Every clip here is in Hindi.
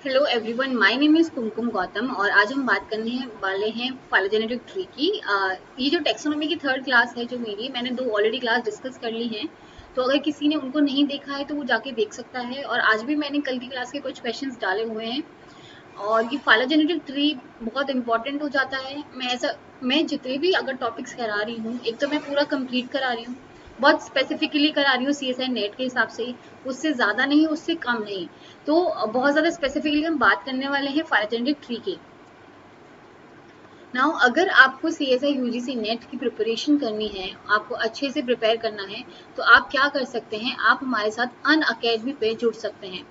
Hello everyone, my name is Kumkum Gautam और आज हम बात करने वाले हैं फाइलोजेनेटिक ट्री की। ये जो टेक्सोनॉमी की थर्ड क्लास है जो मैंने दो ऑलरेडी क्लास डिस्कस कर ली हैं। तो अगर किसी ने उनको नहीं देखा है तो वो जाके देख सकता है। और आज भी मैंने कल की क्लास के कुछ क्वेश्चंस डाले हुए हैं। और ये फाइलोजेनेटिक ट्री बहुत इंपॉर्टेंट हो जाता है। मैं जितने भी अगर टॉपिक्स करा रही हूँ, एक तो मैं पूरा कंप्लीट करा रही हूँ, बहुत स्पेसिफिकली करा रही हूँ सीएसआई नेट के हिसाब से। उससे ज़्यादा नहीं, उससे कम नहीं। तो बहुत ज़्यादा स्पेसिफिकली हम बात करने वाले हैं फाइलोजेनेटिक ट्री की। नाउ अगर आपको सीएसआई यूजीसी नेट की प्रिपरेशन करनी है, आपको अच्छे से प्रिपेयर करना है, तो आप क्या कर सकते हैं, आप हमारे साथ अन अकेडमी पे जुड़ सकते हैं।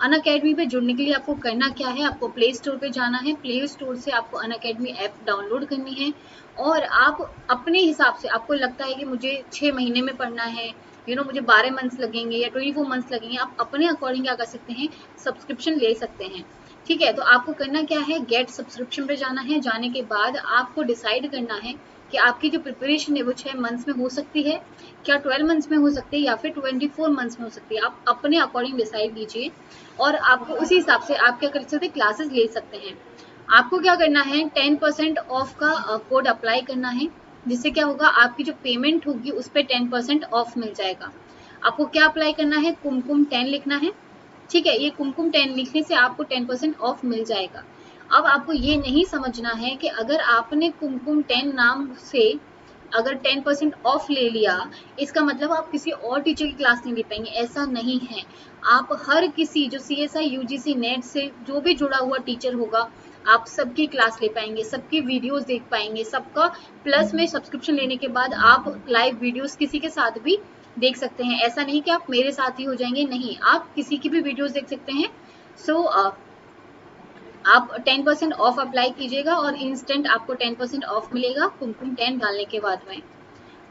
अन अकेडमी पे जुड़ने के लिए आपको करना क्या है, आपको प्ले स्टोर पे जाना है। प्ले स्टोर से आपको अन अकेडमी ऐप डाउनलोड करनी है। और आप अपने हिसाब से, आपको लगता है कि मुझे 6 महीने में पढ़ना है, मुझे 12 मंथ्स लगेंगे या 24 मंथ्स लगेंगे, आप अपने अकॉर्डिंग क्या कर सकते हैं, सब्सक्रिप्शन ले सकते हैं। ठीक है, तो आपको करना क्या है, गेट सब्सक्रिप्शन पे जाना है। जाने के बाद आपको डिसाइड करना है कि आपकी जो प्रिपरेशन है वो 6 मंथ्स में हो सकती है, क्या 12 मंथ्स में हो सकती है, या फिर 24 मंथ्स में हो सकती है। आप अपने अकॉर्डिंग डिसाइड कीजिए और आपको उसी हिसाब से आप क्या कर सकते हैं, क्लासेस ले सकते हैं। आपको क्या करना है, 10% ऑफ का कोड अप्लाई करना है, जिससे क्या होगा, आपकी जो पेमेंट होगी उस पर 10% ऑफ मिल जाएगा। आपको क्या अप्लाई करना है, कुमकुम 10 लिखना है। ठीक है, ये कुमकुम 10 लिखने से आपको 10% ऑफ मिल जाएगा। अब आपको ये नहीं समझना है कि अगर आपने कुमकुम 10 नाम से अगर 10% ऑफ ले लिया, इसका मतलब आप किसी और टीचर की क्लास नहीं ले पाएंगे। ऐसा नहीं है। आप हर किसी जो सीएसआई यूजीसी नेट से जो भी जुड़ा हुआ टीचर होगा, आप सबकी क्लास ले पाएंगे, सबकी वीडियोस देख पाएंगे, सबका प्लस में सब्सक्रिप्शन लेने के बाद आप लाइव वीडियोस किसी के साथ भी देख सकते हैं। ऐसा नहीं कि आप मेरे साथ ही हो जाएंगे, नहीं, आप किसी की भी वीडियोस देख सकते हैं। सो आप 10% ऑफ अप्लाई कीजिएगा और इंस्टेंट आपको 10% ऑफ मिलेगा कुमकुम 10 डालने के बाद में।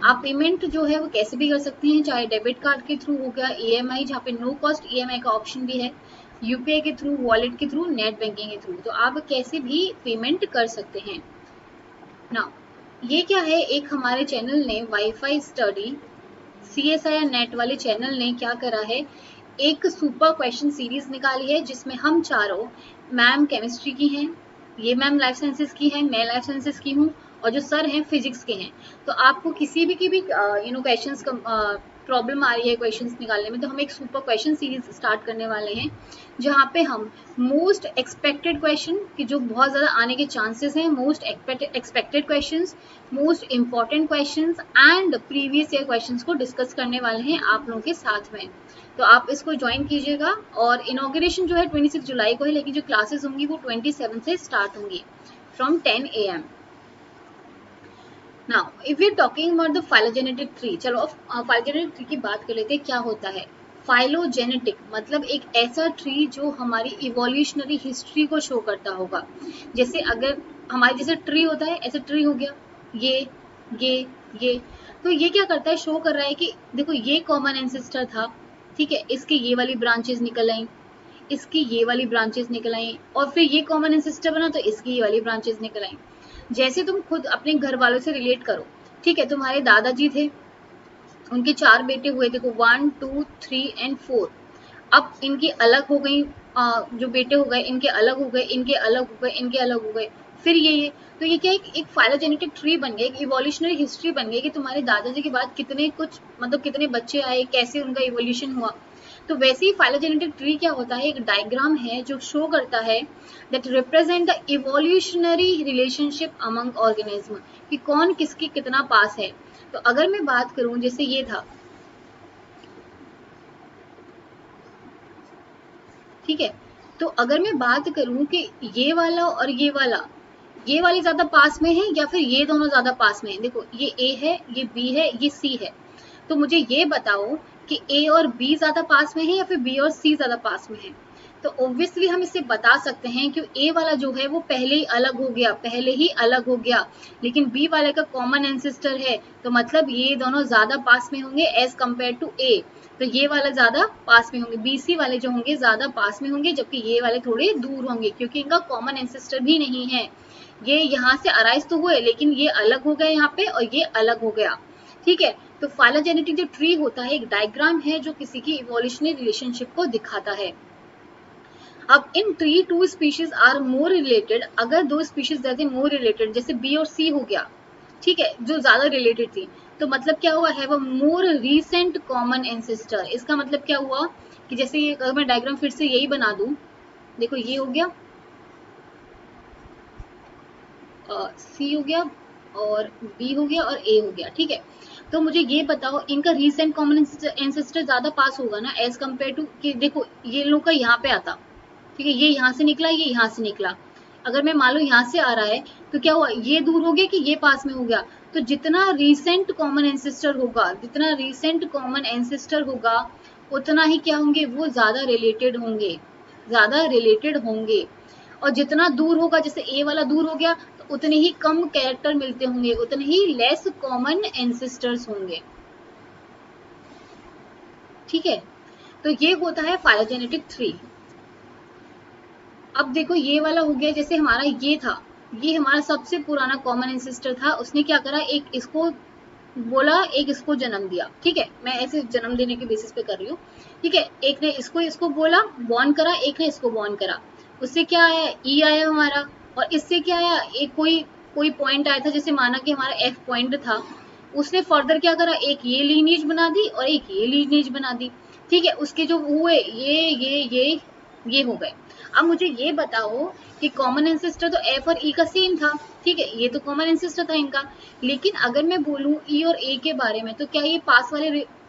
आप पेमेंट जो है वो कैसे भी कर सकते हैं, चाहे डेबिट कार्ड के थ्रू हो गया, ईएमआई, जहाँ पे नो कॉस्ट ईएमआई का ऑप्शन भी है, यूपीआई के थ्रू, वॉलेट के थ्रू, नेट बैंकिंग के थ्रू, तो आप कैसे भी पेमेंट कर सकते हैं ना। ये क्या है, एक हमारे चैनल ने वाईफाई स्टडी सीएसआई नेट वाले चैनल ने क्या करा है, एक सुपर क्वेश्चन सीरीज निकाली है, जिसमें हम चारों, मैम केमिस्ट्री की हैं, ये मैम लाइफ साइंसेस की है, मैं लाइफ साइंसेस की हूँ, और जो सर हैं फिजिक्स के हैं। तो आपको किसी भी की भी क्वेश्चंस प्रॉब्लम आ रही है क्वेश्चंस निकालने में, तो हम एक सुपर क्वेश्चन सीरीज स्टार्ट करने वाले हैं, जहाँ पे हम मोस्ट एक्सपेक्टेड क्वेश्चन की जो बहुत ज़्यादा आने के चांसेस हैं, most expected questions, most important questions and previous year questions को डिस्कस करने वाले हैं आप लोगों के साथ में। तो आप इसको ज्वाइन कीजिएगा। और इनॉग्रेशन जो है 26 जुलाई को है, लेकिन जो क्लासेस होंगी वो 27 से स्टार्ट होंगी from 10 AM। Now if you talking about the phylogenetic tree, चलो अब फाइलोजेनेटिक ट्री की बात कर लेते हैं। क्या होता है फाइलोजेनेटिक, मतलब एक ऐसा ट्री जो हमारी इवोल्यूशनरी हिस्ट्री को शो करता होगा। जैसे अगर हमारे जैसे ट्री होता है, ऐसे ट्री हो गया, ये ये ये, तो ये क्या करता है, शो कर रहा है कि देखो ये कॉमन एंसेस्टर था। ठीक है, इसकी ये वाली ब्रांचेस निकल आई, इसकी ये वाली ब्रांचेस निकल आई, और फिर ये कॉमन एंसेस्टर बना तो इसकी ये वाली ब्रांचेस निकल आई। जैसे तुम खुद अपने घर वालों से रिलेट करो। ठीक है, तुम्हारे दादाजी थे, उनके 4 बेटे हुए, देखो 1 2 3 एंड 4। अब इनकी अलग हो गई, जो बेटे हो गए इनके अलग हो गए, इनके अलग हो गए, इनके अलग हो गए, फिर ये तो ये क्या एक फाइलोजेनेटिक ट्री बन गया, एक इवोल्यूशनरी हिस्ट्री बन गई कि तुम्हारे दादाजी के बाद कितने कुछ, मतलब कितने बच्चे आए, कैसे उनका इवोल्यूशन हुआ। तो वैसे ही फाइलोजेनेटिक ट्री क्या होता है, एक डायग्राम है जो शो करता है that represent the evolutionary relationship among organism, कि कौन किसकी कितना पास है। तो अगर मैं बात करूं, जैसे ये था, ठीक है, तो अगर मैं बात करूं कि ये वाला और ये वाली ज्यादा पास में है या फिर ये दोनों ज्यादा पास में है, देखो ये ए है, ये बी है, ये सी है, तो मुझे ये बताओ कि ए और बी ज्यादा पास में है या फिर बी और सी ज्यादा पास में है। तो ऑब्वियसली हम इससे बता सकते हैं कि ए वाला जो है वो पहले ही अलग हो गया, पहले ही अलग हो गया, लेकिन बी वाले का कॉमन एंसेस्टर है, तो मतलब ये दोनों ज्यादा पास में होंगे एज कम्पेयर टू ए। तो ये वाला ज्यादा पास में होंगे, बीसी वाले जो होंगे ज्यादा पास में होंगे, जबकि ये वाले थोड़े दूर होंगे, क्योंकि इनका कॉमन एंसेस्टर भी नहीं है। ये यहाँ से अराइज तो हुए, लेकिन ये अलग हो गए यहाँ पे और ये अलग हो गया। ठीक है, तो फाइलोजेनेटिक जो ट्री होता है एक डायग्राम है जो किसी की इवोल्यूशनरी रिलेशनशिप को दिखाता है। अब in tree two species are more related, अगर दो स्पीशीज जैसे मोर रिलेटेड, जैसे बी और सी हो गया, ठीक है, जो ज्यादा रिलेटेड थी, तो मतलब क्या हुआ, have a more recent common ancestor. इसका मतलब क्या हुआ कि जैसे ये अगर मैं डायग्राम फिर से यही बना दूं, देखो ये हो गया, सी हो गया और बी हो गया और ए हो गया, ठीक है। तो मुझे ये बताओ इनका रीसेंट कॉमन एंसेस्टर ज्यादा पास होगा ना एज कम्पेयर टू, कि देखो ये लोग का यहाँ पे आता, ठीक है, ये यहाँ से निकला, ये यहाँ से निकला, अगर मैं मान लो यहाँ से आ रहा है तो क्या हुआ, ये दूर हो गया कि ये पास में हो गया। तो जितना रीसेंट कॉमन एंसेस्टर होगा, जितना रीसेंट कॉमन एंसेस्टर होगा, उतना ही क्या होंगे, वो ज्यादा रिलेटेड होंगे, ज्यादा रिलेटेड होंगे। और जितना दूर होगा, जैसे ए वाला दूर हो गया, तो उतने ही कम कैरेक्टर मिलते होंगे, उतने ही लेस कॉमन एंसेस्टर्स होंगे, ठीक है। तो ये होता है फाइलोजेनेटिक ट्री। अब देखो ये वाला हो गया, जैसे हमारा ये था, ये हमारा सबसे पुराना कॉमन एंसेस्टर था, उसने क्या करा, एक इसको बोला, एक इसको जन्म दिया, ठीक है, मैं ऐसे जन्म देने के बेसिस पे कर रही हूँ, ठीक है। एक ने इसको इसको बोला, बॉर्न करा, एक ने इसको बॉर्न करा, उससे क्या आया, ई आया हमारा, और इससे क्या आया, एक कोई कोई पॉइंट आया था, जैसे माना कि हमारा एफ पॉइंट था, उसने फर्दर क्या करा, एक ये लीनिएज बना दी और एक ये लीनिएज बना दी, ठीक है। उसके जो हुए ये हो गए। अब मुझे ये बताओ कि कॉमन एंसेस्टर तो एफ और ई का सेम था, ठीक है, ये तो कॉमन एंसेस्टर था इनका, लेकिन अगर मैं बोलूं ई और ए के बारे में, तो क्या ये पास वाले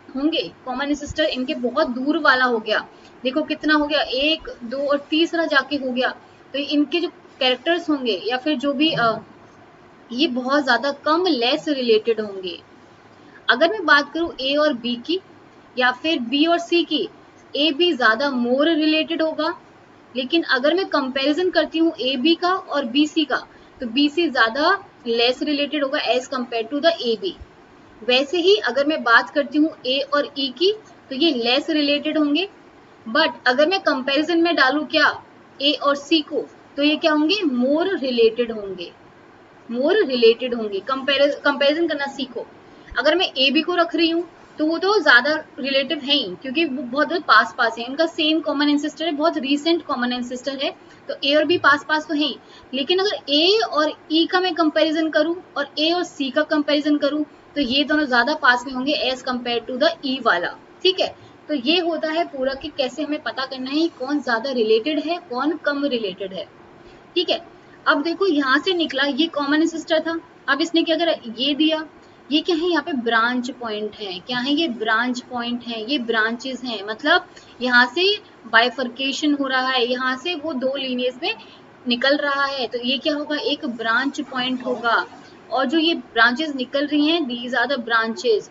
होंगे कॉमन एंसेस्टर, इनके बहुत दूर वाला हो गया, देखो कितना हो गया, एक दो और तीसरा जाके हो गया, तो इनके जो कैरेक्टर्स होंगे या फिर जो भी ये बहुत ज्यादा कम लेस रिलेटेड होंगे। अगर मैं बात करूं ए और बी की या फिर बी और सी की, ए बी ज्यादा मोर रिलेटेड होगा, लेकिन अगर मैं कंपैरिजन करती हूँ ए बी का और बी सी का, तो बी सी ज्यादा लेस रिलेटेड होगा as compared to the A B. वैसे ही अगर मैं बात करती हूँ ए और ई की, तो ये लेस रिलेटेड होंगे, बट अगर मैं कंपैरिजन में डालू क्या ए और सी को, तो ये क्या होंगे, मोर रिलेटेड होंगे, मोर रिलेटेड होंगे। कंपैरिजन करना सीखो। अगर मैं ए बी को रख रही हूँ, तो वो तो ज्यादा रिलेटिव है ही, क्योंकि वो बहुत पास पास है, इनका सेम कॉमन एंसेस्टर है, बहुत रीसेंट कॉमन एंसेस्टर है, तो ए और बी पास पास तो है ही। लेकिन अगर ए और ई का मैं कंपैरिजन करूं और ए और सी का कंपैरिजन करूं, तो ये दोनों ज्यादा पास में होंगे एज कम्पेयर टू द ई वाला, ठीक है। तो ये होता है पूरा कि कैसे हमें पता करना है कौन ज्यादा रिलेटेड है, कौन कम रिलेटेड है, ठीक है। अब देखो यहाँ से निकला, ये कॉमन एंसेस्टर था, अब इसने क्या करा, ये दिया, ये क्या है, यहाँ पे ब्रांच पॉइंट है, क्या है, ये ब्रांच पॉइंट है, ये ब्रांचेस हैं, मतलब यहाँ से बाइफर्केशन हो रहा है, यहाँ से वो दो लीनियज में निकल रहा है, तो ये क्या होगा, एक ब्रांच पॉइंट होगा। और जो ये ब्रांचेस निकल रही हैं, दीज आर द ब्रांचेस।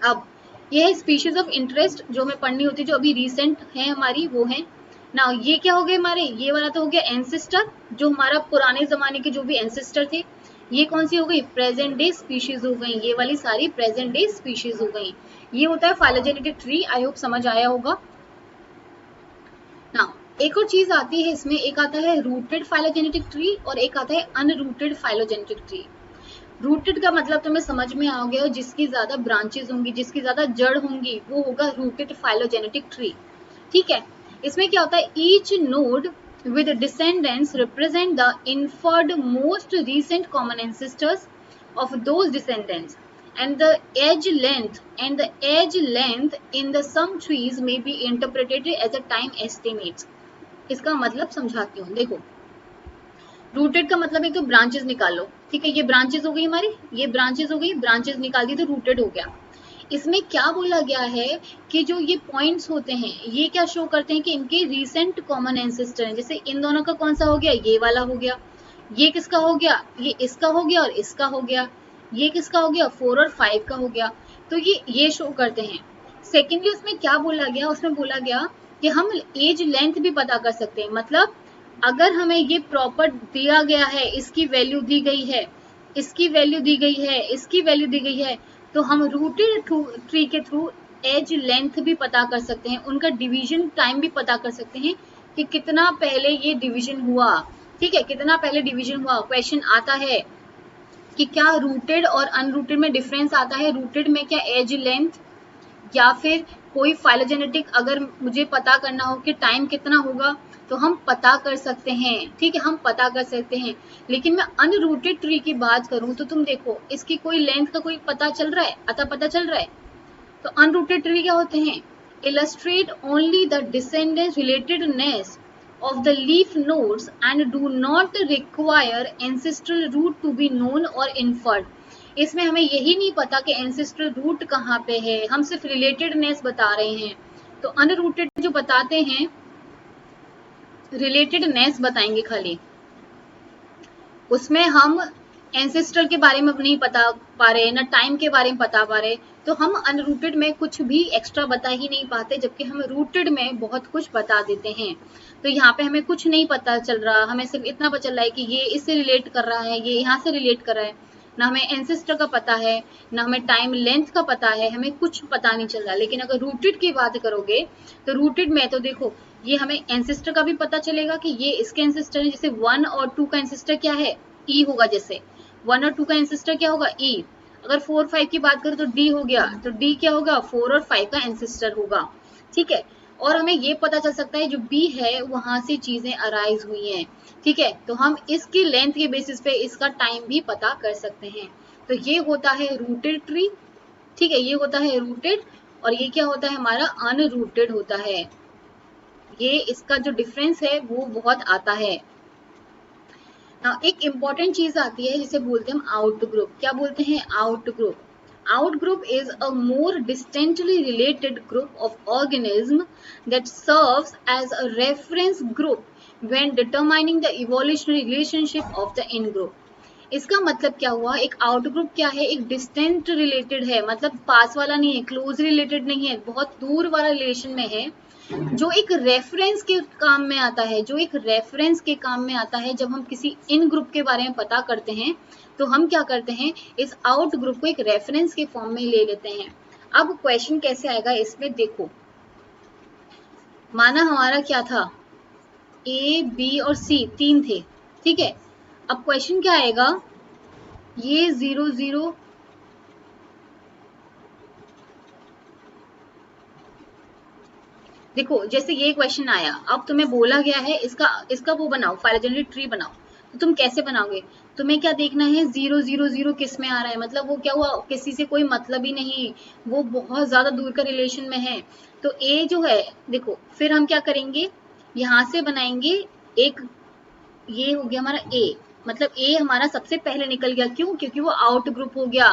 अब ये है स्पीशीज ऑफ इंटरेस्ट, जो हमें पढ़नी होती है, जो अभी रिसेंट है हमारी, वो है ना। ये क्या हो गए हमारे, ये वाला तो हो गया एंसेस्टर, जो हमारा पुराने जमाने के जो भी एंसेस्टर थे। ये कौन सी हो गई, प्रेजेंट डे स्पीशीज हो गई, ये वाली सारी प्रेजेंट डे स्पीशीज हो गई। ये होता है फाइलोजेनेटिक ट्री, आई होप समझ आया होगा ना। एक और चीज आती है इसमें, एक आता है रूटेड फाइलोजेनेटिक ट्री और एक आता है अनरूटेड फाइलोजेनेटिक ट्री। रूटेड का मतलब तुम्हें समझ में आ गया, जिसकी ज्यादा ब्रांचेस होंगी, जिसकी ज्यादा जड़ होंगी, वो होगा रूटेड फाइलोजेनेटिक ट्री, ठीक है। इसमें क्या होता है, each node with descendants represent the inferred most recent common ancestors of those descendants, and the edge length in the some trees may be interpreted as a time estimates। इसका मतलब समझाती हूँ, देखो रूटेड का मतलब एक तो ब्रांचेस निकाल लो, ठीक है, ये ब्रांचेस हो गई हमारी, ये ब्रांचेस हो गई, ब्रांचेस निकाल दी तो रूटेड हो गया। इसमें क्या बोला गया है कि जो ये पॉइंट्स होते हैं, ये क्या शो करते हैं कि इनके रीसेंट कॉमन एंसेस्टर हैं। जैसे इन दोनों का कौन सा हो गया, ये वाला हो गया, ये किसका हो गया, ये इसका हो गया और इसका हो गया, ये किसका हो गया, 4 और 5 का हो गया, तो ये शो करते हैं। सेकेंडली उसमें क्या बोला गया, उसमें बोला गया कि हम एज लेंथ भी पता कर सकते हैं, मतलब अगर हमें ये प्रॉपर दिया गया है, इसकी वैल्यू दी गई है, इसकी वैल्यू दी गई है, इसकी वैल्यू दी गई है, तो हम रूटेड ट्री के थ्रू एज लेंथ भी पता कर सकते हैं, उनका डिवीजन टाइम भी पता कर सकते हैं कि कितना पहले ये डिवीजन हुआ, ठीक है, कितना पहले डिवीजन हुआ। क्वेश्चन आता है कि क्या रूटेड और अनरूटेड में डिफरेंस आता है, रूटेड में क्या एज लेंथ या फिर कोई फाइलोजेनेटिक अगर मुझे पता करना हो कि टाइम कितना होगा तो हम पता कर सकते हैं, ठीक है, हम पता कर सकते हैं। लेकिन मैं अनरूटेड ट्री की बात करूं तो तुम देखो इसकी कोई लेंथ का कोई पता चल रहा है, अतः पता चल रहा है। तो अनरूटेड ट्री क्या होते हैं? Illustrate only the descendants relatedness of the leaf nodes and do not require ancestral root to be known or inferred। इसमें हमें यही नहीं पता कि ancestral root कहाँ पे है, हम सिर्फ रिलेटेडनेस बता रहे हैं। तो अनरूटेड जो बताते हैं रिलेटेडनेस बताएंगे खाली, उसमें हम एंसेस्टर के बारे में नहीं पता पा रहे, ना टाइम के बारे में बता पा रहे, तो हम अनरूटेड में कुछ भी एक्स्ट्रा बता ही नहीं पाते, जबकि हम रूटेड में बहुत कुछ बता देते हैं। तो यहाँ पे हमें कुछ नहीं पता चल रहा, हमें सिर्फ इतना पता चल रहा है कि ये इससे रिलेट कर रहा है, ये यहाँ से रिलेट कर रहा है, ना हमें एंसेस्टर का पता है, ना हमें टाइम लेंथ का पता है, हमें कुछ पता नहीं चल रहा। लेकिन अगर रूटेड की बात करोगे तो रूटेड में तो देखो ये हमें एंसेस्टर का भी पता चलेगा कि ये इसके एंसेस्टर है। जैसे 1 और 2 का एंसेस्टर क्या है? ई होगा। जैसे 1 और 2 का एंसेस्टर क्या होगा? ई। अगर 4 5 की बात करें तो डी हो गया, तो डी क्या होगा? 4 और 5 का एंसेस्टर होगा, ठीक है। और हमें ये पता चल सकता है जो बी है वहां से चीजें अराइज हुई हैं, ठीक है। तो हम इसकी लेंथ के बेसिस पे इसका टाइम भी पता कर सकते हैं। तो ये होता है रूटेड ट्री, ठीक है, ये होता है रूटेड। और ये क्या होता है? हमारा अनरूटेड होता है। ये इसका जो डिफरेंस है वो बहुत आता है। एक इम्पॉर्टेंट चीज आती है जिसे बोलते हैं हम आउट ग्रुप। क्या बोलते हैं? Out group. Out group is a more distantly related group of organisms that serves as a reference group when determining the evolutionary relationship of the in group। इसका मतलब क्या हुआ? एक आउट ग्रुप क्या है? एक डिस्टेंट रिलेटेड है, मतलब पास वाला नहीं है, क्लोज रिलेटेड नहीं है, बहुत दूर वाला रिलेशन में है, जो एक रेफरेंस के काम में आता है, जो एक रेफरेंस के काम में आता है। जब हम किसी इन ग्रुप के बारे में पता करते हैं तो हम क्या करते हैं? इस आउट ग्रुप को एक रेफरेंस के फॉर्म में ले लेते हैं। अब क्वेश्चन कैसे आएगा इसमें देखो, माना हमारा क्या था? ए बी और सी तीन थे, ठीक है। अब क्वेश्चन क्या आएगा? ये 0 0 देखो, जैसे ये क्वेश्चन आया, अब तुम्हें बोला गया है इसका इसका वो बनाओ, फाइलोजेनेटिक ट्री बनाओ। तो तुम कैसे बनाओगे? तुम्हें क्या देखना है? 0 0 0 किस में आ रहा है, मतलब वो क्या हुआ? किसी से कोई मतलब ही नहीं, वो बहुत ज्यादा दूर का रिलेशन में है। तो ए जो है, देखो फिर हम क्या करेंगे, यहाँ से बनाएंगे एक, ये हो गया हमारा ए, मतलब ए हमारा सबसे पहले निकल गया। क्यों? क्योंकि वो आउट ग्रुप हो गया,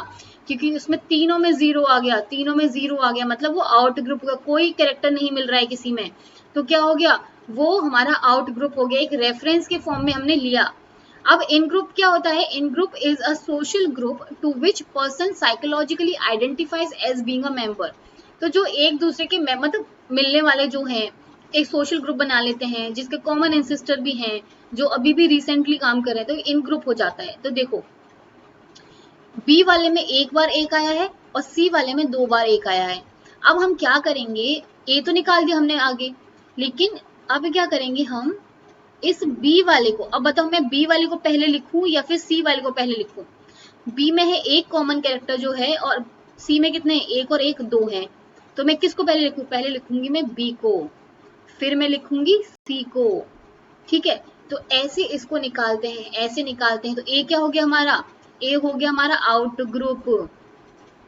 क्योंकि उसमें तीनों में 0 आ गया, तीनों में 0 आ गया, मतलब वो आउट ग्रुप का कोई कैरेक्टर नहीं मिल रहा है किसी में। तो क्या हो गया? वो हमारा आउट ग्रुप हो गया, एक रेफरेंस के फॉर्म में हमने लिया। अब इन ग्रुप क्या होता है? In group is a social group to which person psychologically identifies as being a member. तो जो एक दूसरे के मतलब मिलने वाले जो हैं, एक सोशल ग्रुप बना लेते हैं जिसके कॉमन एंसेस्टर भी हैं, जो अभी भी रिसेंटली काम कर रहे हैं, तो इन ग्रुप हो जाता है। तो देखो बी वाले में एक बार एक आया है और सी वाले में 2 बार एक आया है। अब हम क्या करेंगे? ए तो निकाल दिया हमने आगे, लेकिन अब क्या करेंगे हम? इस बी वाले को, अब बताओ मैं बी वाले को पहले लिखूं या फिर सी वाले को पहले लिखूं? बी में है एक कॉमन कैरेक्टर जो है, और सी में कितने? एक और एक 2 है। तो मैं किसको पहले लिखूं? पहले लिखूंगी मैं बी को, फिर मैं लिखूंगी सी को, ठीक है। तो ऐसे इसको निकालते हैं, ऐसे निकालते हैं। तो ए क्या हो गया हमारा? ए हो गया हमारा आउट ग्रुप,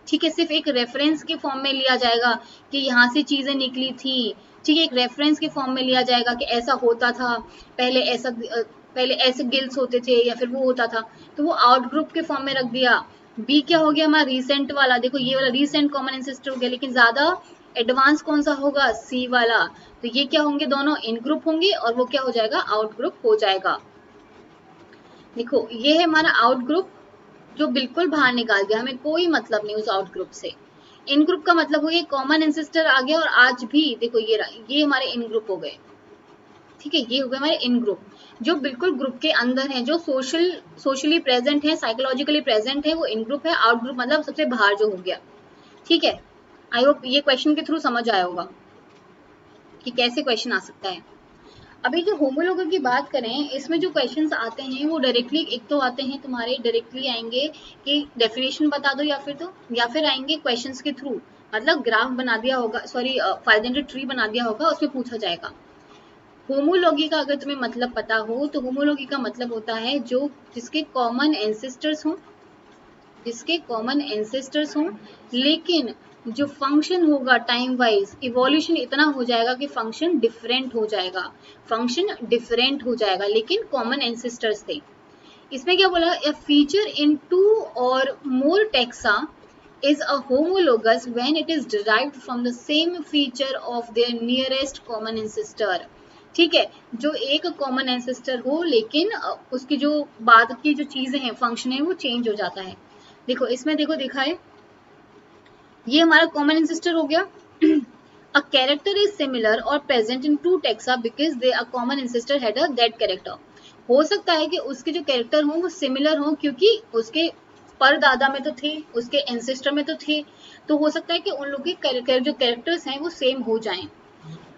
ठीक है। सिर्फ एक रेफरेंस के फॉर्म में लिया जाएगा कि यहाँ से चीजें निकली थी, ठीक है, एक रेफरेंस के फॉर्म में लिया जाएगा कि ऐसा होता था पहले, ऐसा पहले ऐसे गिल्स होते थे या फिर वो होता था, तो वो आउट ग्रुप के फॉर्म में रख दिया। बी क्या हो गया हमारा? रिसेंट वाला, देखो ये वाला रिसेंट कॉमन एंसेस्टर हो गया, लेकिन ज्यादा एडवांस कौन सा होगा? सी वाला। तो ये क्या होंगे? दोनों इन ग्रुप होंगे और वो क्या हो जाएगा? आउट ग्रुप हो जाएगा। देखो ये है हमारा आउट ग्रुप जो बिल्कुल बाहर निकाल दिया, हमें कोई मतलब नहीं उस आउट ग्रुप से। इन ग्रुप का मतलब हो गया कॉमन एंसेस्टर आ गया, और आज भी देखो ये हमारे इन ग्रुप हो गए, ठीक है। ये हो गए हमारे इन ग्रुप जो बिल्कुल ग्रुप के अंदर हैं, जो सोशली प्रेजेंट है, साइकोलॉजिकली प्रेजेंट है, वो इन ग्रुप है। आउट ग्रुप मतलब सबसे बाहर जो हो गया, ठीक है। आई होप ये क्वेश्चन के थ्रू समझ आया होगा कि कैसे क्वेश्चन आ सकता है। अभी जो होमोलॉगी की बात करें, इसमें जो क्वेश्चंस आते हैं वो डायरेक्टली, एक तो आते हैं तुम्हारे डायरेक्टली आएंगे कि डेफिनेशन बता दो, या फिर आएंगे क्वेश्चंस के थ्रू। मतलब ग्राफ बना दिया होगा, सॉरी फाइलेंडर ट्री बना दिया होगा, उसमें पूछा जाएगा। होमोलॉगी का अगर तुम्हें मतलब पता हो तो होमोलॉगी का मतलब होता है जो जिसके कॉमन एंसेस्टर्स हों, जिसके कॉमन एंसेस्टर्स हों, लेकिन जो फंक्शन होगा टाइम वाइज इवोल्यूशन इतना हो जाएगा कि फंक्शन डिफरेंट हो जाएगा, फंक्शन डिफरेंट हो जाएगा, लेकिन कॉमन एंसेस्टर्स थे। इसमें क्या बोला, a feature in two or more taxa is a homologous when it is derived from the same feature of their nearest common ancestor। ठीक है, जो एक कॉमन एंसेस्टर हो लेकिन उसकी जो बाद की जो चीजें हैं, फंक्शन है, वो चेंज हो जाता है। देखो इसमें देखो दिखा है, ये हमारा कॉमन एंसेस्टर हो गया। A character is similar or present in two taxa because they a common ancestor had a that character। हो सकता है कि उसके जो कैरेक्टर हों वो सिमिलर हों क्योंकि उसके परदादा में तो थे, उसके एंसेस्टर में तो थे, तो हो सकता है कि उन लोग के जो कैरेक्टर्स हैं वो सेम हो जाएं।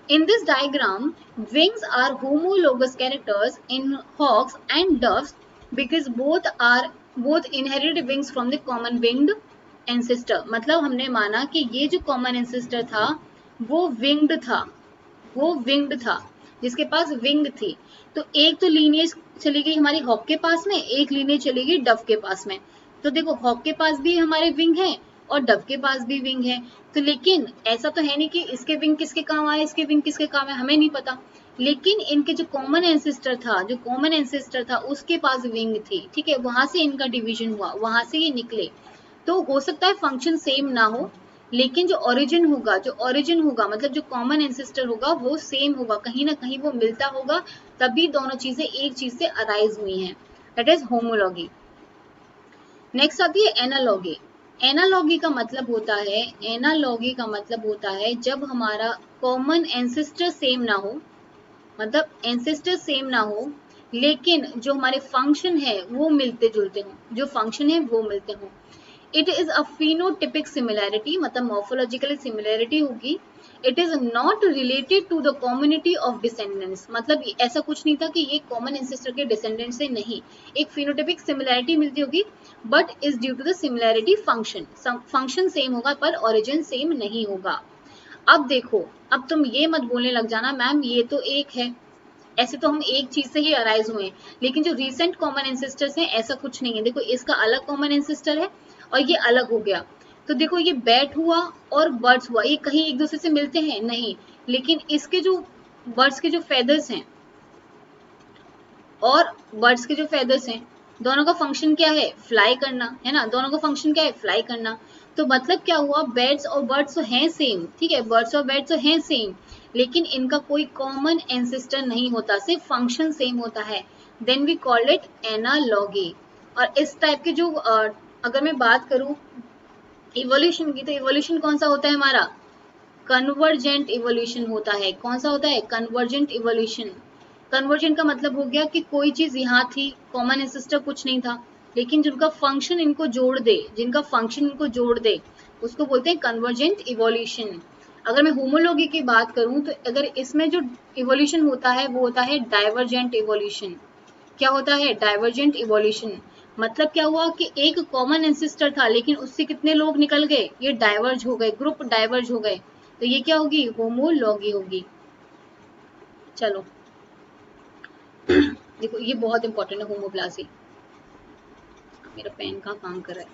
In this diagram, wings are homologous characters in hawks and doves because both inherited wings from the common winged ancestor। मतलब हमने माना कि ये जो common ancestor था वो winged था, वो विंग्ड था, जिसके पास विंग थी। तो एक तो लीनिएज चली गई हमारी हॉक के पास में, एक लीनिएज चली गई डव के पास में। तो देखो हॉक के पास भी हमारे विंग है और डव के पास भी विंग है, तो लेकिन ऐसा तो है नहीं कि इसके विंग किसके काम आए, इसके विंग किसके काम है, हमें नहीं पता। लेकिन इनके जो कॉमन एंसेस्टर था, जो कॉमन एंसेस्टर था उसके पास विंग थी, ठीक है, वहां से इनका डिवीजन हुआ, वहां से ये निकले। तो हो सकता है फंक्शन सेम ना हो, लेकिन जो ओरिजिन होगा मतलब जो कॉमन एंसेस्टर होगा वो सेम होगा, कहीं ना कहीं वो मिलता होगा, तभी दोनों चीजें एक चीज से अराइज हुई हैं, दैट इज होमोलॉगी। नेक्स्ट आती है एनालॉगी। एनालॉगी का मतलब होता है, एनालॉगी का मतलब होता है जब हमारा कॉमन एंसेस्टर सेम ना हो, मतलब एंसेस्टर सेम ना हो लेकिन जो हमारे फंक्शन है वो मिलते जुलते हों, जो फंक्शन है वो मिलते हों। It is a phenotypic similarity, मतलब मॉर्फोलॉजिकल सिमिलैरिटी होगी। It is not related to the community of descendants, मतलब ऐसा कुछ नहीं था कि ये कॉमन एंसेस्टर के डिसेंडेंट्स से नहीं, एक phenotypic सिमिलैरिटी मिलती होगी, but is due to the similarity function, function same होगा पर ओरिजिन सेम नहीं होगा। अब देखो, अब तुम ये मत बोलने लग जाना मैम ये तो एक है, ऐसे तो हम एक चीज से ही अराइज हुए हैं, लेकिन जो रीसेंट कॉमन एंसेस्टर्स हैं ऐसा कुछ नहीं है। देखो इसका अलग कॉमन एंसेस्टर है और ये अलग हो गया, तो देखो ये बैट हुआ और बर्ड्स हुआ, ये कहीं एक दूसरे से मिलते हैं नहीं, लेकिन इसके जो बर्ड्स के जो फेदर्स हैं और बर्ड्स के जो फेदर्स हैं, दोनों का फंक्शन क्या है, फ्लाई करना है ना, दोनों का फंक्शन क्या है, फ्लाई करना। तो मतलब क्या हुआ, बर्ड्स और बर्ड्स तो हैं सेम, ठीक है, बर्ड्स और बर्ड्स तो हैं सेम, लेकिन इनका कोई कॉमन एंसेस्टर नहीं होता, सिर्फ फंक्शन सेम होता है, then we call it analogy. और इस टाइप के जो अगर मैं बात करूं इवोल्यूशन की, तो इवोल्यूशन कौन सा होता है हमारा, कन्वर्जेंट इवोल्यूशन होता है। कौन सा होता है, कन्वर्जेंट इवोल्यूशन। कन्वर्जेंट का मतलब हो गया कि कोई चीज यहाँ थी, कॉमन एंसेस्टर कुछ नहीं था, लेकिन जिनका फंक्शन इनको जोड़ दे, जिनका फंक्शन इनको जोड़ दे, उसको बोलते हैं कन्वर्जेंट इवोल्यूशन। अगर मैं होमोलॉगी की बात करूं तो अगर इसमें जो इवोल्यूशन होता है वो होता है डाइवर्जेंट इवोल्यूशन। क्या होता है, डाइवर्जेंट इवोल्यूशन। मतलब क्या हुआ कि एक कॉमन एंसेस्टर था लेकिन उससे कितने लोग निकल गए, ये डाइवर्ज हो गए, ग्रुप डाइवर्ज हो गए, तो ये क्या होगी, होमोलॉगी होगी। चलो देखो ये बहुत इंपॉर्टेंट है होमोप्लाजी, मेरा पेन का काम कर रहा है।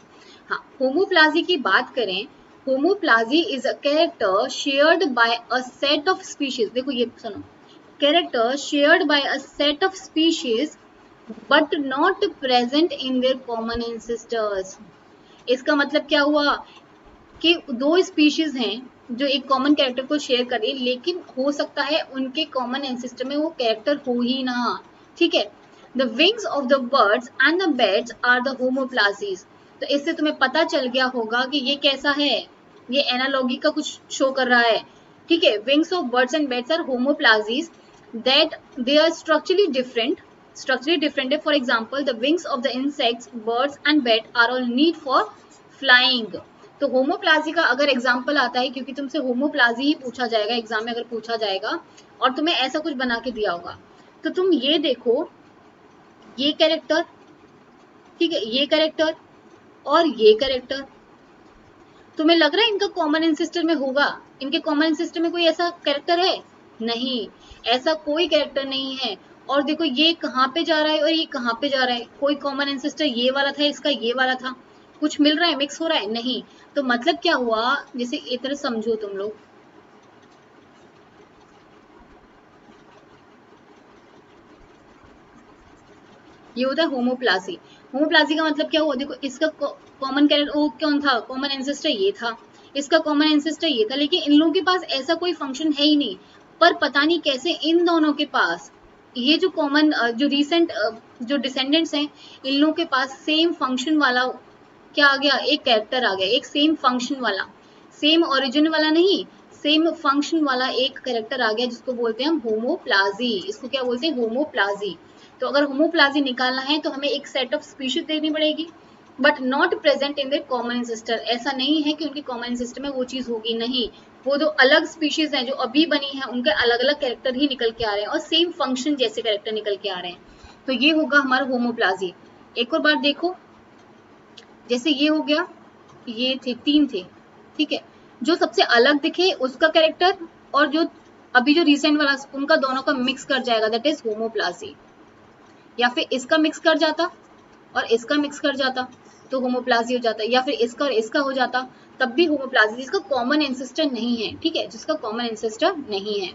हाँ, होमोप्लाजी की बात करें, homoplasy is a character shared by a set of species. देखो ये सुनो, character shared by a set of species but not present in their common ancestors. इसका मतलब क्या हुआ कि दो स्पीशीज हैं जो एक कॉमन कैरेक्टर को शेयर करें, लेकिन हो सकता है उनके कॉमन एंसेस्टर में वो कैरेक्टर हो ही ना, ठीक है। The wings of the birds and the bats are the homoplasies. तो इससे तुम्हें पता चल गया होगा कि ये कैसा है, ये एनालॉगी का कुछ शो कर रहा है, ठीक है। Wings of birds and bats are homoplasies that they are structurally different है। For example the wings of the insects birds and bat are all need for flying. तो होमोप्लाजी का अगर एग्जाम्पल आता है, क्योंकि तुमसे होमोप्लाजी ही पूछा जाएगा एग्जाम में, अगर पूछा जाएगा और तुम्हें ऐसा कुछ बना के दिया होगा, तो तुम ये देखो, ये कैरेक्टर, ठीक है, ये कैरेक्टर और ये कैरेक्टर, तुम्हें लग रहा है इनका कॉमन एंसेस्टर में होगा? इनके कॉमन एंसेस्टर में कोई ऐसा कैरेक्टर है? नहीं, ऐसा कोई कैरेक्टर नहीं है। और देखो ये कहाँ पे जा रहा है और ये कहाँ पे जा रहा है, कोई कॉमन एंसेस्टर ये वाला था, इसका ये वाला था, कुछ मिल रहा है, मिक्स हो रहा है? नहीं। तो मतलब क्या हुआ, जैसे इधर समझो तुम लोग, ये होता है होमोप्लाजी। होमोप्लाजी का मतलब क्या हुआ, देखो इसका कॉमन कैरेक्टर वो कौन था, कॉमन एंसेस्टर ये था, इसका कॉमन एंसेस्टर ये था, लेकिन इन लोगों के पास ऐसा कोई फंक्शन है ही नहीं। पर पता नहीं कैसे इन दोनों के पास, ये जो कॉमन जो रिसेंट जो डिसेंडेंट्स हैं, इन लोगों के पास सेम फंक्शन वाला क्या आ गया, एक कैरेक्टर आ गया, एक सेम फंक्शन वाला, सेम ओरिजिन वाला नहीं, सेम फंक्शन वाला एक कैरेक्टर आ गया, जिसको बोलते हैं हम होमोप्लाजी। इसको क्या बोलते हैं, होमोप्लाजी। तो अगर होमोप्लाजी निकालना है तो हमें एक सेट ऑफ स्पीशीज देनी पड़ेगी, but not present in their common ancestor. ऐसा नहीं है कि उनके कॉमन एंसेस्टर में वो चीज होगी, नहीं। वो जो अलग स्पीशीज हैं जो अभी बनी है, उनके अलग अलग कैरेक्टर ही निकल के आ रहे हैं और सेम फंक्शन जैसे कैरेक्टर निकल के आ रहे हैं। तो ये होगा हमारा होमोप्लाजी। एक और बार देखो, जैसे ये हो गया, ये थे, तीन थे, ठीक है। जो सबसे अलग दिखे उसका कैरेक्टर, और जो अभी जो रिसेंट वाला, उनका दोनों का मिक्स कर जाएगा, दैट इज होमोप्लाजी। या फिर इसका मिक्स कर जाता और इसका मिक्स कर जाता तो होमोप्लाजी हो जाता, या फिर इसका और इसका हो जाता तब भी होमोप्लाजी, जिसका कॉमन एंसेस्टर नहीं है, ठीक है, जिसका कॉमन एंसेस्टर नहीं है।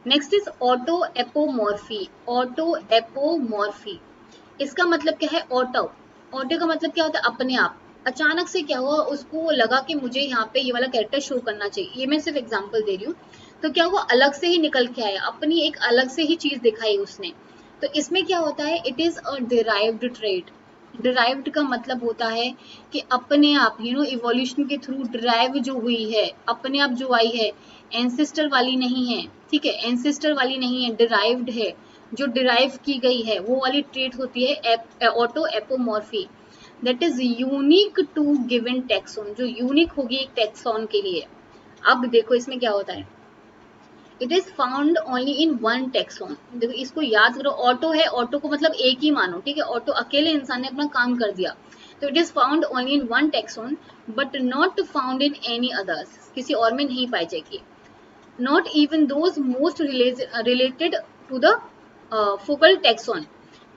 Next is auto apomorphy. Auto apomorphy, इसका मतलब क्या है, ऑटो, ऑटो का मतलब क्या होता है, अपने आप। अचानक से क्या हुआ, उसको लगा कि मुझे यहाँ पे ये वाला कैरेक्टर शो करना चाहिए, ये मैं सिर्फ एग्जांपल दे रही हूँ। तो क्या हुआ, अलग से ही निकल के आया, अपनी एक अलग से ही चीज दिखाई उसने। तो इसमें क्या होता है, it is a derived trait. Derived का मतलब होता है कि अपने आप, इवोल्यूशन के थ्रू डिराइव जो हुई है, अपने आप जो आई है, एंसेस्टर वाली नहीं है, ठीक है, एंसेस्टर वाली नहीं है, डिराइव्ड है, जो डिराइव की गई है, वो वाली ट्रेट होती है autapomorphy. That is unique to given taxon, जो यूनिक होगी एक टेक्सोन के लिए। अब देखो इसमें क्या होता है, it is found only in one taxon. देखो इसको याद करो, ऑटो है, ऑटो को मतलब एक ही मानो, ठीक है, ऑटो अकेले इंसान ने अपना काम कर दिया। तो it is found only in one taxon but not found in any others, किसी और में नहीं पाई जाएगी। Not even those most related to the focal taxon.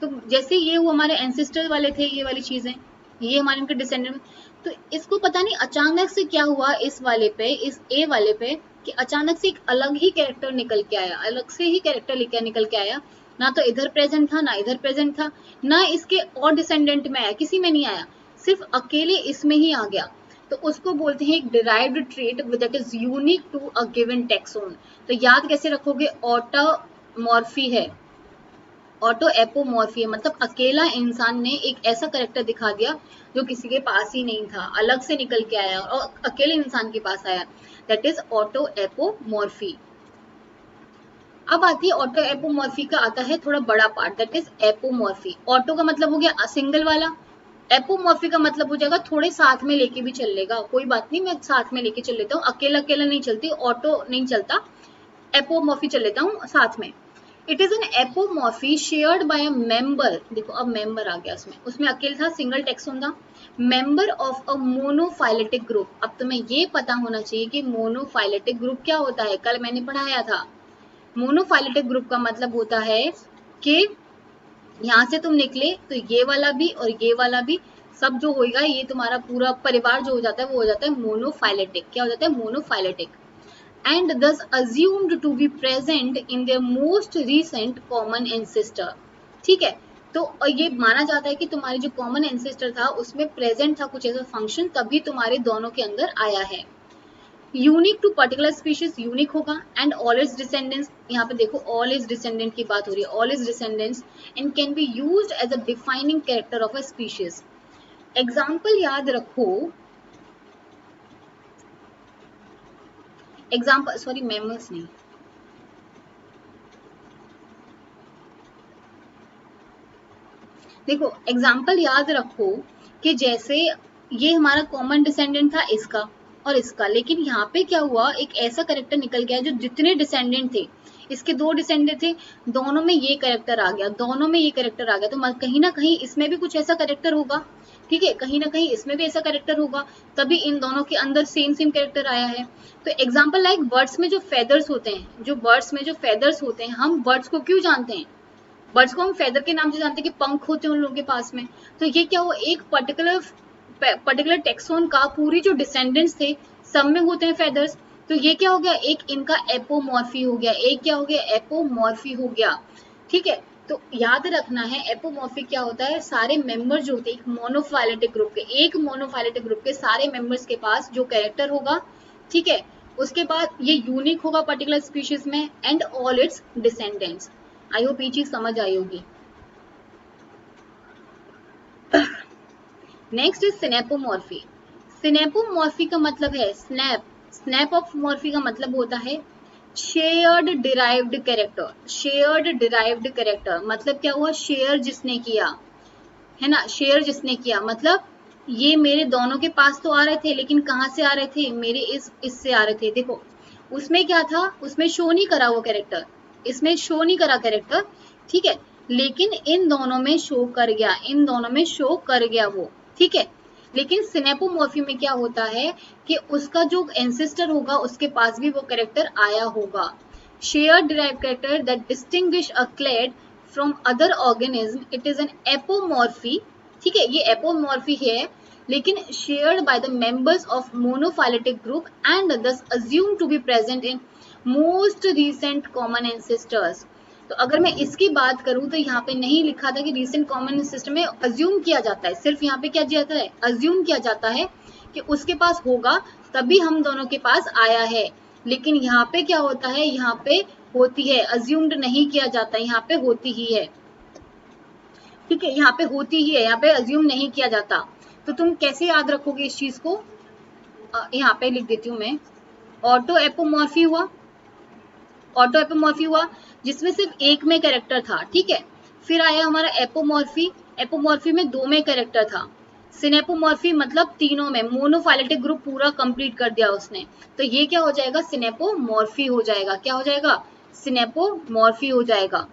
तो जैसे ये वो हमारे एंसेस्टर वाले थे, ये वाली चीजें, ये हमारे इनके डिसेंडेंट। तो इसको पता नहीं अचानक से क्या हुआ इस वाले पे, इस ए वाले पे, कि अचानक से एक अलग ही कैरेक्टर निकल के आया, अलग से ही कैरेक्टर लेकर निकल के आया। ना तो इधर प्रेजेंट था, ना इधर प्रेजेंट था, ना इसके और डिसेंडेंट में आया, किसी में नहीं आया, सिर्फ अकेले इसमें ही आ गया। तो उसको बोलते हैं एक derived trait that is unique to a given taxon. तो याद कैसे रखोगे, ऑटोमॉर्फी है, ऑटो एपोमॉर्फी है, मतलब अकेला इंसान ने एक ऐसा करेक्टर दिखा दिया जो किसी के पास ही नहीं था, अलग से निकल के आया और अकेले इंसान के पास आया, दैट इज ऑटो एपोमॉर्फी। अब आती है ऑटो एपोमॉर्फी का, आता है थोड़ा बड़ा part, that is apomorphy. Auto का मतलब हो गया सिंगल वाला, एपोमॉर्फी का मतलब हो जाएगा थोड़े साथ में लेके भी चल लेगा, कोई बात नहीं, मैं साथ में लेके चल लेता हूँ, अकेला अकेला नहीं चलती, ऑटो नहीं चलता, एपोमॉर्फी चल लेता हूँ साथ में। It is an apomorphy shared by a member, देखो अब मेंबर आ गया उसमें, उसमें अकेले था, सिंगल टेक्सोन था, member of a monophyletic group. अब तुम्हें ये पता होना चाहिए कि मोनोफाइलेटिक ग्रुप क्या होता है, कल मैंने पढ़ाया था। मोनोफाइलेटिक ग्रुप का मतलब होता है कि यहाँ से तुम निकले तो ये वाला भी और ये वाला भी सब जो होगा, ये तुम्हारा पूरा परिवार जो हो जाता है वो हो जाता है मोनोफाइलेटिक। क्या हो जाता है, monophyletic. And thus assumed to be present in their most recent common ancestor, ठीक है। तो ये माना जाता है कि तुम्हारी जो कॉमन एंसेस्टर था उसमें प्रेजेंट था कुछ ऐसा फंक्शन, तभी तुम्हारे दोनों के अंदर आया है। Unique to particular species, unique होगा, एंड ऑल इज डिसेंडेंट्स, यहाँ पे देखो ऑल इज डिसेंडेंट की बात हो रही है, all is descendants and can be used as a defining character of a species. Example याद रखो, एग्जाम्पल सॉरी मेमल्स नहीं, देखो एग्जाम्पल याद रखो कि जैसे ये हमारा कॉमन डिसेंडेंट था इसका और इसका, लेकिन यहाँ पे क्या हुआ, एक ऐसा करेक्टर निकल गया जो जितने डिसेंडेंट थे, इसके दो डिसेंडेंट थे, दोनों में ये करेक्टर आ गया, दोनों में ये करेक्टर आ गया, तो कहीं ना कहीं इसमें भी कुछ ऐसा करेक्टर होगा ठीक है, कहीं ना कहीं इसमें भी ऐसा कैरेक्टर होगा, तभी इन दोनों के अंदर सेम सेम कैरेक्टर आया है। तो एग्जाम्पल लाइक बर्ड्स में जो फेदर्स होते हैं, जो बर्ड्स में जो फेदर्स होते हैं, हम बर्ड्स को क्यों जानते हैं? बर्ड्स को हम फेदर के नाम से जानते हैं कि पंख होते हैं उन लोगों के पास में। तो ये क्या हुआ, एक पर्टिकुलर टेक्सोन का पूरी जो डिसेंडेंट्स थे सब में होते हैं फेदर्स। तो ये क्या हो गया, एक इनका एपोमॉर्फी हो गया, एक क्या हो गया, एपोमॉर्फी हो गया। ठीक है, तो याद रखना है एपोमॉर्फी क्या होता है, सारे मेंबर जो होते हैं एक मोनोफाइलेटिक ग्रुप के, एक मोनोफाइलेटिक ग्रुप के सारे मेंबर्स के पास जो कैरेक्टर होगा, ठीक है, उसके बाद ये यूनिक होगा पर्टिकुलर स्पीशीज में and all it's descendants. I hope ये चीज समझ आई होगी। Next is सिनेपोमॉर्फी। सिनेपोमॉर्फी का मतलब है स्नैप, स्नैप ऑफ मॉर्फी का मतलब होता है shared derived character. Shared derived character मतलब क्या हुआ, शेयर जिसने किया है ना, शेयर जिसने किया मतलब ये मेरे दोनों के पास तो आ रहे थे, लेकिन कहाँ से आ रहे थे, मेरे इससे आ रहे थे। देखो उसमें क्या था, उसमें शो नहीं करा वो कैरेक्टर, इसमें शो नहीं करा कैरेक्टर, ठीक है, लेकिन इन दोनों में शो कर गया, इन दोनों में शो कर गया वो, ठीक है। लेकिन सिनेपोमॉर्फी में क्या होता है कि उसका जो एंसेस्टर होगा उसके पास भी वो कैरेक्टर आया होगा। Share derived character that distinguish a clade from other organism, it is an apomorphy. ठीक है, ये एपोमॉर्फी है लेकिन shared by the members of monophyletic group and thus assumed to be present in most recent common ancestors। तो अगर मैं इसकी बात करूं तो यहाँ पे नहीं लिखा था कि रिसेंट कॉमन सिस्टम में अज्यूम किया जाता है, सिर्फ यहाँ पे क्या जाता है, अज्यूम किया जाता है कि उसके पास होगा तभी हम दोनों के पास आया है। लेकिन यहाँ पे क्या होता है, यहाँ पे होती है, अज्यूम्ड नहीं किया जाता, यहाँ पे होती ही है। ठीक है, यहाँ पे होती ही है, यहाँ पे अज्यूम नहीं किया जाता। तो तुम कैसे याद रखोगे इस चीज को, यहाँ पे लिख देती हूँ मैं। ऑटो एपोमॉर्फी हुआ, ऑटो एपोमॉर्फी हुआ जिसमें सिर्फ एक में कैरेक्टर था, ठीक है। फिर आया हमारा एपोमॉर्फी, एपोमॉर्फी में दो में कैरेक्टर था। सिनेपोमॉर्फी मतलब तीनों में, मोनोफाइलेटिक ग्रुप पूरा कंप्लीट कर दिया उसने। तो ये क्या हो जाएगा, सिनेपोमॉर्फी हो जाएगा। क्या हो जाएगा, सिनेपोमॉर्फी हो जाएगा।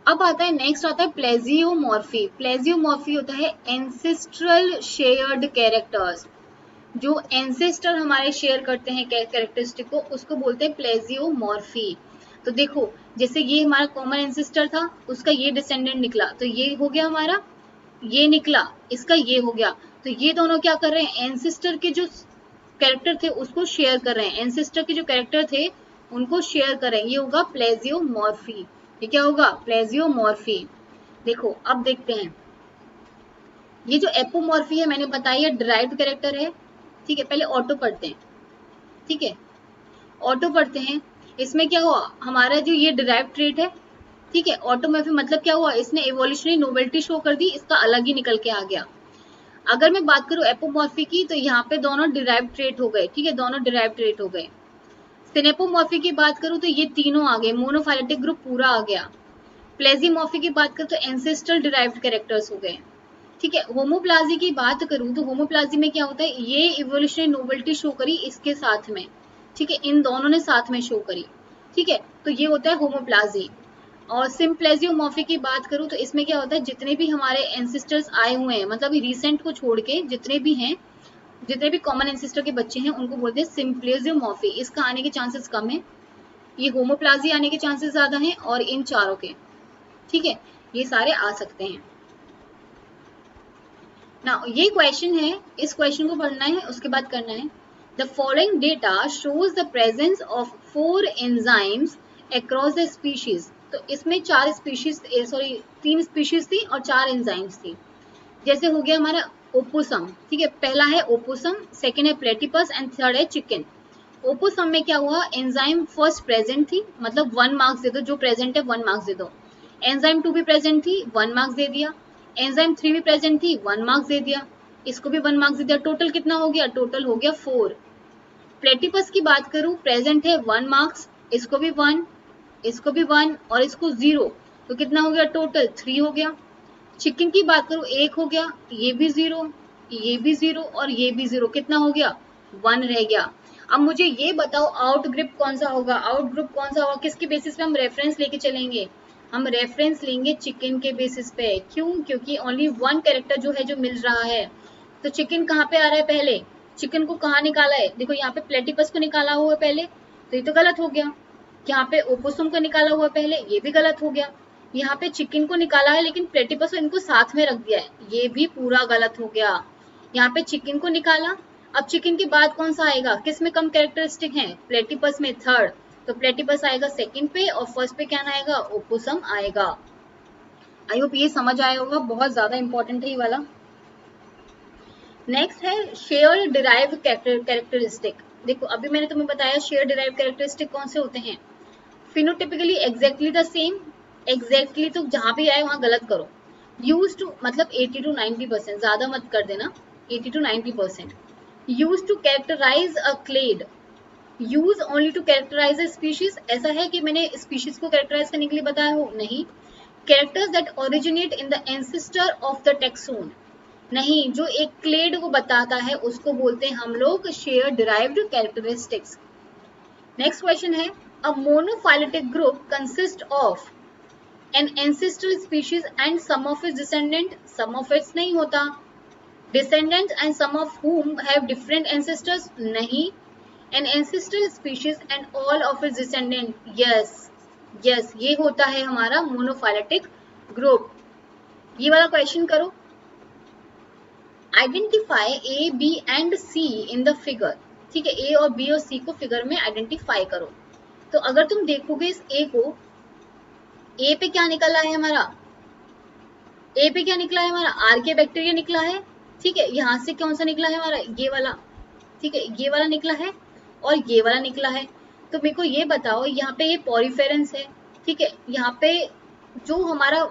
अब आता है नेक्स्ट, आता है प्लेजियोमॉर्फी। प्लेजियोमॉर्फी होता है एंसेस्ट्रल शेयर्ड कैरेक्टर्स, जो एंसेस्टर हमारे शेयर करते हैं कैरेक्टरिस्टिक को, उसको बोलते हैं प्लेजियोमॉर्फी। तो देखो जैसे ये हमारा कॉमन एंसेस्टर था, उसका ये डिसेंडेंट निकला, तो ये हो गया हमारा, ये निकला, इसका ये हो गया। तो ये दोनों क्या कर रहे हैं, एंसेस्टर के जो कैरेक्टर थे उसको शेयर कर रहे हैं, एंसेस्टर के जो कैरेक्टर थे उनको शेयर कर रहे हैं, ये होगा प्लेजियोमॉर्फी। ये क्या होगा, प्लेजियोमॉर्फी। देखो अब देखते हैं, ये जो एपोमॉर्फी है मैंने बताई है डिराइव्ड कैरेक्टर है, ठीक है। पहले ऑटो पढ़ते हैं, ठीक है, ऑटो पढ़ते हैं। इसमें क्या हुआ, हमारा जो ये डिराइव्ड ट्रेट है, ठीक है, ऑटोमॉर्फी मतलब क्या हुआ, इसने इवोल्यूशनरी नोवेल्टी शो कर दी, इसका अलग ही निकल के आ गया। अगर मैं बात करूं एपोमॉर्फी की, तो यहाँ पे दोनों डिराइव्ड ट्रेट हो गए, ठीक है, दोनों डिराइव्ड ट्रेट हो गए। सिनेपोमॉर्फी की बात करूं तो ये तीनों आ गए, मोनोफाइलेटिक ग्रुप पूरा आ गया। प्लेजिमॉर्फी की बात करूं तो एंसेस्ट्रल डिराइव्ड कैरेक्टर्स हो गए, ठीक है। होमोप्लाजी की बात करूं तो होमोप्लाजी में क्या होता है, ये इवोल्यूशनरी नोवेल्टी शो करी इसके साथ में, ठीक है, इन दोनों ने साथ में शो करी, ठीक है, तो ये होता है होमोप्लाजी। और सिम्प्लेजियोमॉर्फी की बात करूं तो इसमें क्या होता है, जितने भी हमारे एंसेस्टर्स आए हुए हैं, मतलब रिसेंट को छोड़ के जितने भी हैं, जितने भी कॉमन एंसेस्टर के बच्चे हैं उनको बोलते हैं सिम्प्लेजियोमॉर्फी। इसका आने के चांसेस कम है, ये होमोप्लाजी आने के चांसेस ज्यादा हैं, और इन चारों के, ठीक है, ये सारे आ सकते हैं ना। ये क्वेश्चन है, इस क्वेश्चन को पढ़ना है, उसके बाद करना है। The following data shows the presence of 4 enzymes across the species. तो इसमें 4 स्पीशीज, सॉरी 3 स्पीशीज थी और 4 एंजाइम्स थी। जैसे हो गया हमारा ओपोसम, ठीक है, पहला है ओपोसम, सेकेंड है प्लेटिपस एंड थर्ड है चिकन। ओपोसम में क्या हुआ, एंजाइम फर्स्ट प्रेजेंट थी, मतलब 1 मार्क्स दे दो, जो प्रेजेंट है 1 मार्क्स दे दो। एंजाइम 2 भी प्रेजेंट थी, 1 मार्क्स दे दिया। एंजाइम 3 भी प्रेजेंट थी, 1 मार्क्स दे दिया, इसको भी 1 मार्क्स दे दिया। टोटल कितना हो गया, टोटल हो गया 4। प्लेटिपस की बात करूं, प्रेजेंट है 1 मार्क्स, इसको भी 1, इसको भी 1 और इसको 0, तो कितना हो गया, टोटल 3 हो गया। चिकन की बात करूं, 1 हो गया, ये भी 0, ये भी 0 और ये भी 0, कितना हो गया, 1 रह गया। अब मुझे ये बताओ आउट ग्रुप कौन सा होगा, आउट ग्रुप कौन सा होगा, किसके बेसिस पे हम रेफरेंस लेके चलेंगे, हम रेफरेंस लेंगे चिकन के बेसिस पे। क्यों? क्योंकि ओनली वन कैरेक्टर जो है जो मिल रहा है। तो चिकन कहाँ पे आ रहा है पहले? चिकन को कहाँ निकाला है? देखो यहाँ पे प्लेटिपस को निकाला हुआ है पहले, तो ये तो गलत हो गया। यहाँ पे ओपोसम को निकाला हुआ है पहले, ये भी गलत हो गया। यहाँ पे चिकन को निकाला है लेकिन प्लेटिपस को इनको साथ में रख दिया है, ये भी पूरा गलत हो गया। यहाँ पे चिकन को निकाला, अब चिकन के बाद कौन सा आएगा? किस में कम कैरेक्टरिस्टिक है? प्लेटिपस में, थर्ड। तो प्लेटिपस आएगा सेकंड पे और फर्स्ट पे क्या आएगा? ओपोसम आएगा। आई होप ये समझ आया होगा, बहुत ज्यादा इंपॉर्टेंट है ये वाला। नेक्स्ट है शेयर डिराइव कैरेक्टरिस्टिक। देखो अभी मैंने तुम्हें बताया शेयर डिराइव कैरेक्टरिस्टिक कौन से होते हैं। Phenotypically exactly the same, exactly तो जहां भी आए वहां गलत करो। यूज टू मतलब 80 to 90%, ज्यादा मत कर देना, 80 to 90%। Use to characterize a clade, use only to characterize a species, ऐसा है कि मैंने स्पीशीज को कैरेक्टराइज करने के लिए बताया हो? नहीं। Characters that originate in the ancestor of the taxon, नहीं, जो एक क्लेड को बताता है उसको बोलते हैं हम लोग share derived characteristics. Next question है a monophyletic group consist of an ancestral species and some of its descendant, some of its नहीं होता। Descendant and some of whom have different ancestors, नहीं। An ancestral species and all of its descendant, yes yes, ये होता है हमारा मोनोफाइलेटिक ग्रुप। ये वाला क्वेश्चन करो। Identify A B and C in the figure, ठीक है, ए और बी और सी को फिगर में आइडेंटिफाई करो। तो अगर तुम देखोगे इस ए को, ए पे क्या निकला है हमारा? ए पे क्या निकला है हमारा? आर्के बैक्टीरिया निकला है, ठीक है। यहाँ से कौन सा निकला है हमारा? ये वाला, ठीक है, ये वाला निकला है और ये वाला निकला है। तो मेरे को ये बताओ, यहाँ पे ये पॉरीफेरेंस है, ठीक है। यहाँ पे जो हमारा,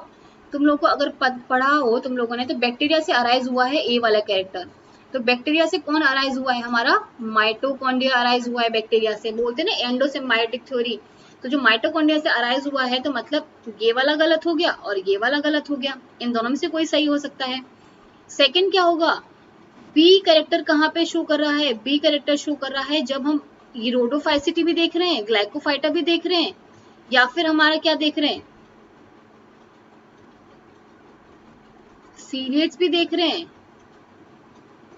तुम लोग को अगर पढ़ा हो तुम लोगों ने, तो बैक्टीरिया से अराइज हुआ है ए वाला कैरेक्टर। तो बैक्टीरिया से कौन अराइज हुआ है हमारा? माइटोकॉन्ड्रिया अराइज हुआ है बैक्टीरिया से, बोलते हैं ना एंडोसिम्बायोटिक थ्योरी। तो जो माइटोकॉन्ड्रिया से अराइज हुआ है, तो मतलब ये वाला गलत हो गया और ये वाला गलत हो गया, इन दोनों में से कोई सही हो सकता है। सेकंड क्या होगा? बी कैरेक्टर कहाँ पे शो कर रहा है? बी कैरेक्टर शो कर रहा है जब हम यूरोडोफाइसिटी भी देख रहे हैं, ग्लाइकोफाइटा भी देख रहे हैं, या फिर हमारा क्या देख रहे हैं? सीरियट्स भी देख रहे हैं,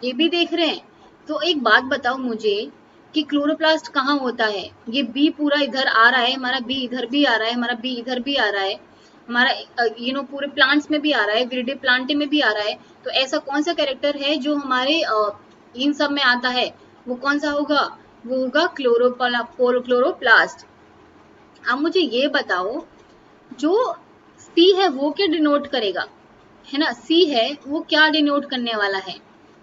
ये भी देख रहे हैं। तो एक बात बताओ मुझे कि क्लोरोप्लास्ट कहाँ होता है? ये बी पूरा इधर आ रहा है हमारा, बी इधर भी आ रहा है हमारा, बी इधर भी आ रहा है हमारा, पूरे प्लांट्स में भी आ रहा है, विरिडे प्लांटे में भी आ रहा है। तो ऐसा कौन सा कैरेक्टर है जो हमारे इन सब में आता है? वो कौन सा होगा? वो होगा क्लोरोप्लास्ट। अब मुझे ये बताओ, जो सी है वो क्या डिनोट करेगा? है ना, सी है वो क्या डिनोट करने वाला है?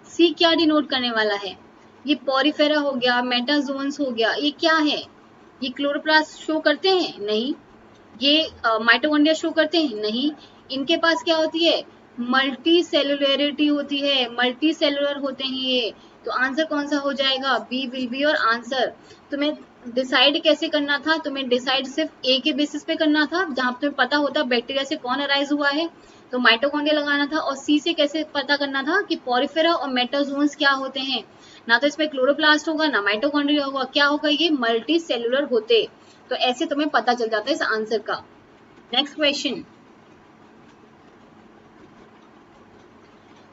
सी क्या डिनोट करने वाला है? ये पॉरीफेरा हो गया, मेटाजोन्स हो गया, ये क्या है? ये क्लोरोप्लास्ट शो करते हैं? नहीं। ये माइटोकॉन्ड्रिया शो करते हैं? नहीं। इनके पास क्या होती है? मल्टी सेलुलरिटी होती है, मल्टी सेलुलर होते हैं ये। तो आंसर कौन सा हो जाएगा? बी विल बी और आंसर। तुम्हें डिसाइड कैसे करना था? तुम्हें डिसाइड सिर्फ ए के बेसिस पे करना था, जहां तुम्हें पता होता बैक्टीरिया से कौन अराइज हुआ है, तो माइटोकॉन्ड्रिया लगाना था। और सी से कैसे पता करना था कि पॉरीफेरा और मेटाजोन्स क्या होते हैं। ना तो इसमें क्लोरोप्लास्ट होगा ना माइटोकॉन्ड्रिया होगा, क्या होगा? ये मल्टी सेलुलर होते। तो ऐसे तुम्हें पता चल जाता है इस आंसर का। नेक्स्ट क्वेश्चन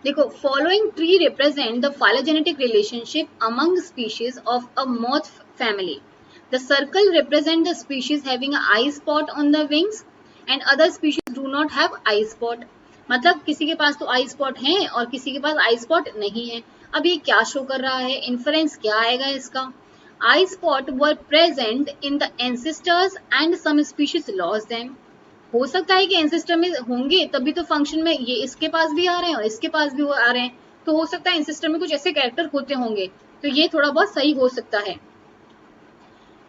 देखो, following tree represent the phylogenetic relationship among species of a moth family. The circle represent the species having an eye spot on the wings and other species do not have eye spot. मतलब किसी के पास तो आई स्पॉट है और किसी के पास आई स्पॉट नहीं है। अब ये क्या शो कर रहा है? इन्फरेंस क्या आएगा इसका? I spot were present in the ancestors and some species lost them. हो सकता है कि एंसेस्टर में होंगे तभी तो फंक्शन में ये इसके पास भी आ रहे हैं और इसके पास भी आ रहे हैं, तो हो सकता है एंसेस्टर में कुछ ऐसे कैरेक्टर होते होंगे, तो ये थोड़ा बहुत सही हो सकता है।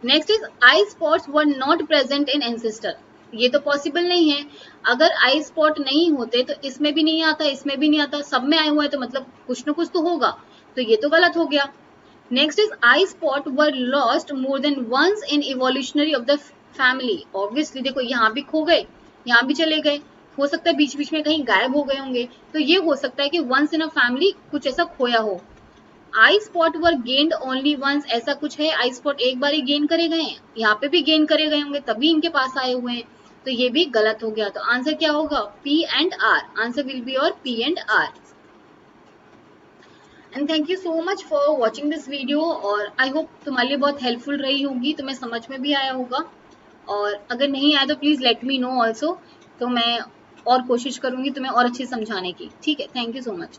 Next is I spots were not present in ancestor. ये तो पॉसिबल नहीं है। अगर आई स्पॉट नहीं होते तो इसमें भी नहीं आता, इसमें भी नहीं आता, सब में आए हुए हैं, तो मतलब कुछ ना कुछ तो होगा, तो ये तो गलत हो गया। Next is eye spot were lost more than once in evolutionary of the family. Obviously देखो यहाँ भी खो गए, यहाँ भी चले गए, हो सकता है बीच बीच में कहीं गायब हो गए होंगे, तो ये हो सकता है कि वंस इन अ फैमिली कुछ ऐसा खोया हो। आई स्पॉट वर गेन्ड ओनली वंस, ऐसा कुछ है? आई स्पॉट एक बार ही गेन करे गए हैं, यहाँ पे भी गेन करे गए होंगे तभी इनके पास आए हुए हैं, तो ये भी गलत हो गया। तो आंसर क्या होगा? P and R। Answer will be और P and R। And thank you so much for watching this video, और आई होप तुम्हारे लिए बहुत हेल्पफुल रही होगी, तुम्हें समझ में भी आया होगा। और अगर नहीं आया तो please let me know also, तो मैं और कोशिश करूंगी तुम्हें और अच्छे समझाने की। ठीक है, थैंक यू सो मच।